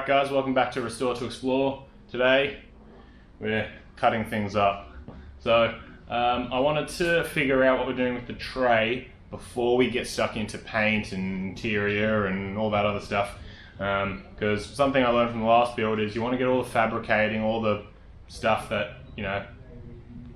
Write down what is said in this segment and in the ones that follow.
Alright guys, welcome back to Restore to Explore. Today we're cutting things up. So I wanted to figure out what we're doing with the tray before we get stuck into paint and interior and all that other stuff. Because something I learned from the last build is you want to get all the fabricating, all the stuff that, you know,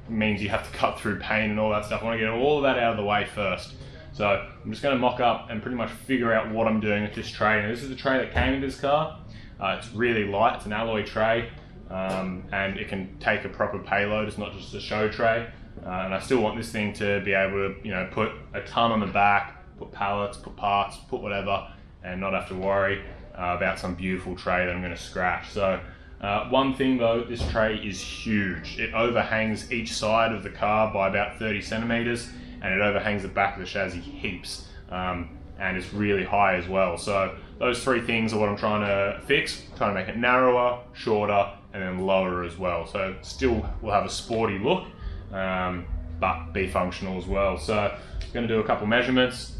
means you have to cut through paint and all that stuff. I want to get all of that out of the way first. So I'm just going to mock up and pretty much figure out what I'm doing with this tray. Now, this is the tray that came in this car. It's really light, it's an alloy tray, and it can take a proper payload. It's not just a show tray. And I still want this thing to be able to, you know, put a ton on the back, put pallets, put parts, put whatever, and not have to worry about some beautiful tray that I'm going to scratch. So one thing though, this tray is huge. It overhangs each side of the car by about 30 centimeters. And it overhangs the back of the chassis heaps, and it's really high as well. So those three things are what I'm trying to fix, trying to make it narrower, shorter, and then lower as well. So still will have a sporty look, but be functional as well. So I'm going to do a couple measurements.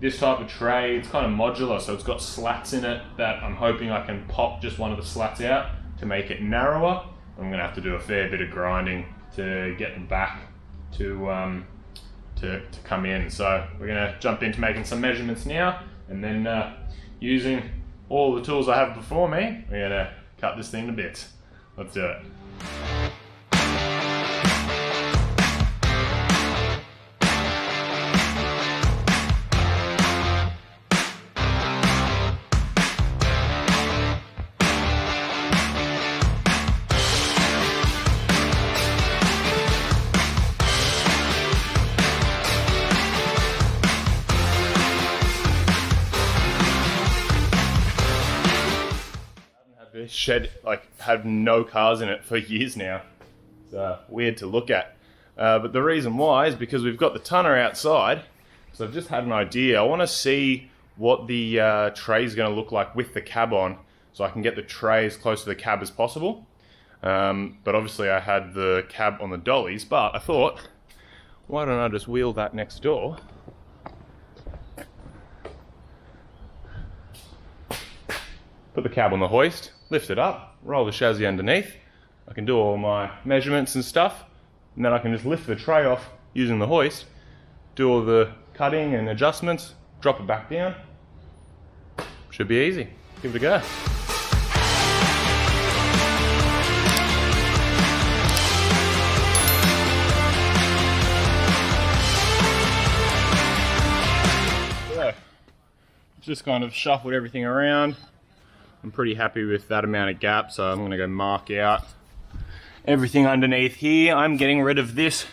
This type of tray, it's kind of modular, so it's got slats in it that I'm hoping I can pop just one of the slats out to make it narrower. I'm going to have to do a fair bit of grinding to get the back to come in. So we're going to jump into making some measurements now, and then using all the tools I have before me, we're going to cut this thing to bits. Let's do it. This shed had no cars in it for years now. It's weird to look at, but the reason why is because we've got the tonner outside. So I've just had an idea. I want to see what the tray is going to look like with the cab on, so I can get the tray as close to the cab as possible. But obviously I had the cab on the dollies, but I thought, why don't I just wheel that next door? Put the cab on the hoist, lift it up, roll the chassis underneath. I can do all my measurements and stuff, and then I can just lift the tray off using the hoist, do all the cutting and adjustments, drop it back down. Should be easy. Give it a go. So, just kind of shuffled everything around. I'm pretty happy with that amount of gap, so I'm gonna go mark out everything underneath here. I'm getting rid of this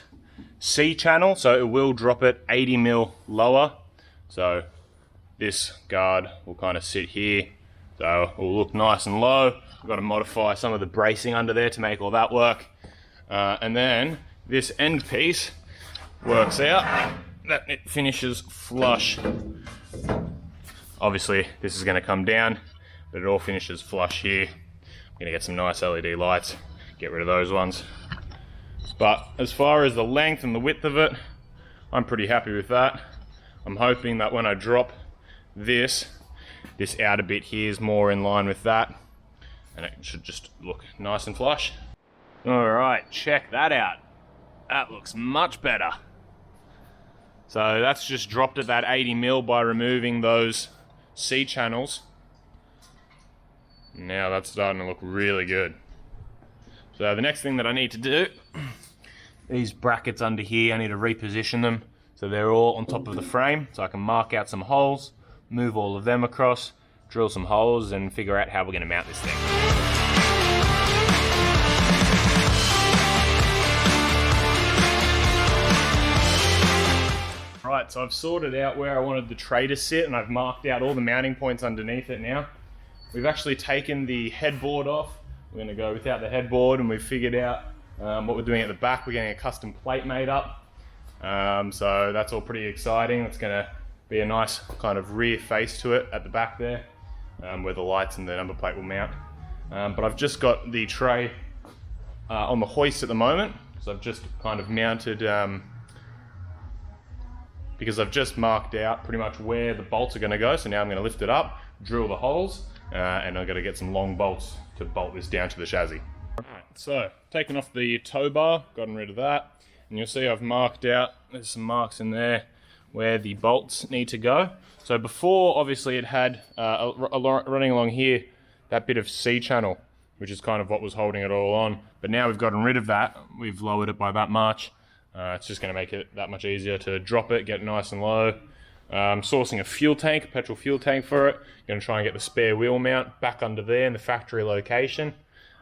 C channel, so it will drop it 80 mil lower. So this guard will kind of sit here, so it will look nice and low. I've got to modify some of the bracing under there to make all that work. And then this end piece works out that it finishes flush. Obviously this is gonna come down, but it all finishes flush here. I'm gonna get some nice LED lights, get rid of those ones. But as far as the length and the width of it, I'm pretty happy with that. I'm hoping that when I drop this outer bit here is more in line with that, and it should just look nice and flush. All right, check that out. That looks much better. So that's just dropped at that 80 mil by removing those C channels. Now that's starting to look really good. So the next thing that I need to do, these brackets under here, I need to reposition them so they're all on top of the frame, so I can mark out some holes, move all of them across, drill some holes, and figure out how we're going to mount this thing. Right, so I've sorted out where I wanted the tray to sit, and I've marked out all the mounting points underneath it now. We've actually taken the headboard off. We're going to go without the headboard, and we've figured out what we're doing at the back. We're getting a custom plate made up. So that's all pretty exciting. It's going to be a nice kind of rear face to it at the back there, where the lights and the number plate will mount. But I've just got the tray on the hoist at the moment. So I've just kind of mounted, because I've just marked out pretty much where the bolts are going to go. So now I'm going to lift it up, drill the holes, and I've got to get some long bolts to bolt this down to the chassis. Alright, so taking off the tow bar, gotten rid of that, and you'll see I've marked out, there's some marks in there where the bolts need to go. So before, obviously it had running along here, that bit of C-channel, which is kind of what was holding it all on. But now we've gotten rid of that, we've lowered it by that much. It's just going to make it that much easier to drop it, get it nice and low. Sourcing a fuel tank, a petrol fuel tank for it. Going to try and get the spare wheel mount back under there in the factory location.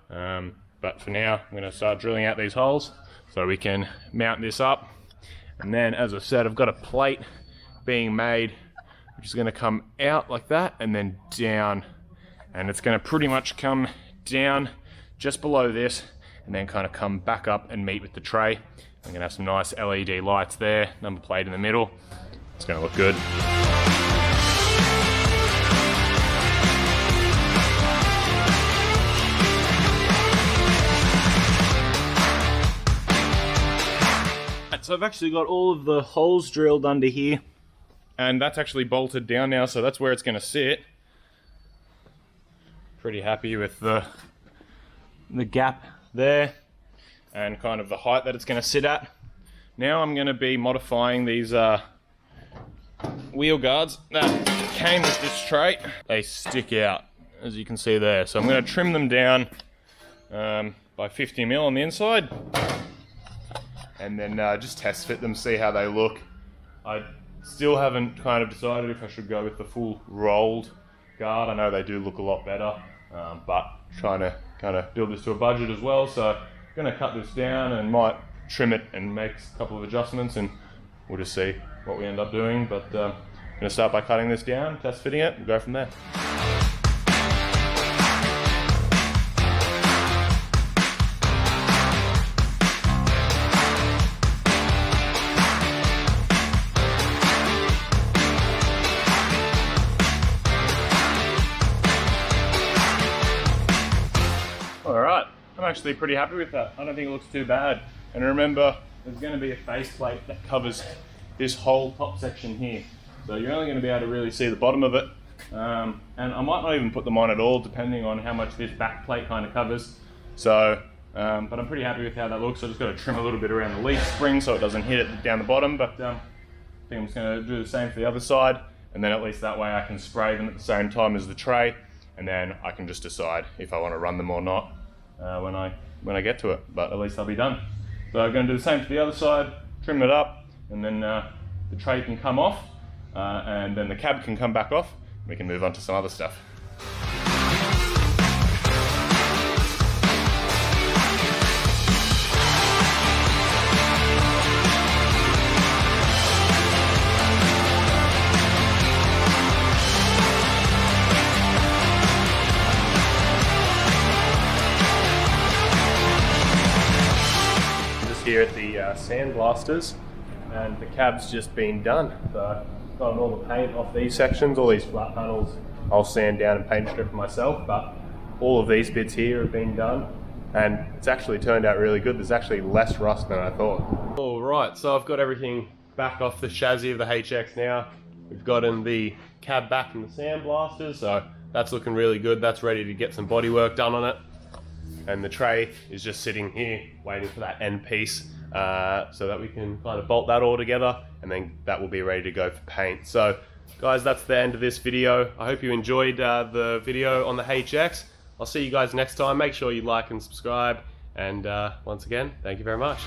But for now, I'm going to start drilling out these holes so we can mount this up. And then, as I said, I've got a plate being made, which is going to come out like that and then down. And it's going to pretty much come down just below this and then kind of come back up and meet with the tray. I'm going to have some nice LED lights there, number plate in the middle. It's going to look good. So I've actually got all of the holes drilled under here, and that's actually bolted down now, so that's where it's going to sit. Pretty happy with the gap there and kind of the height that it's going to sit at. Now I'm going to be modifying these wheel guards that came with this tray. They stick out, as you can see there, so I'm going to trim them down by 50mm on the inside, and then just test fit them, see how they look. I still haven't kind of decided if I should go with the full rolled guard. I know they do look a lot better, but trying to kind of build this to a budget as well, so I'm going to cut this down and might trim it and make a couple of adjustments, and we'll just see what we end up doing. But I'm going to start by cutting this down, test fitting it, and go from there. Alright, I'm actually pretty happy with that. I don't think it looks too bad. And remember, there's going to be a faceplate that covers this whole top section here. So you're only going to be able to really see the bottom of it. And I might not even put them on at all, depending on how much this back plate kind of covers. So, but I'm pretty happy with how that looks. I just got to trim a little bit around the leaf spring so it doesn't hit it down the bottom. But I think I'm just going to do the same for the other side. And then at least that way I can spray them at the same time as the tray. And then I can just decide if I want to run them or not when I get to it. But at least they'll be done. So I'm going to do the same to the other side, trim it up, and then the tray can come off, and then the cab can come back off. We can move on to some other stuff. Here at the Sandblasters, and the cab's just been done. So I've gotten all the paint off these sections, all these flat panels I'll sand down and paint strip myself, but all of these bits here have been done, and it's actually turned out really good. There's actually less rust than I thought. Alright, so I've got everything back off the chassis of the HX now. We've gotten the cab back in the Sandblasters, so that's looking really good. That's ready to get some body work done on it. And the tray is just sitting here waiting for that end piece so that we can kind of bolt that all together, and then that will be ready to go for paint. So guys, that's the end of this video. I hope you enjoyed the video on the HX. I'll see you guys next time. Make sure you like and subscribe, and once again, thank you very much.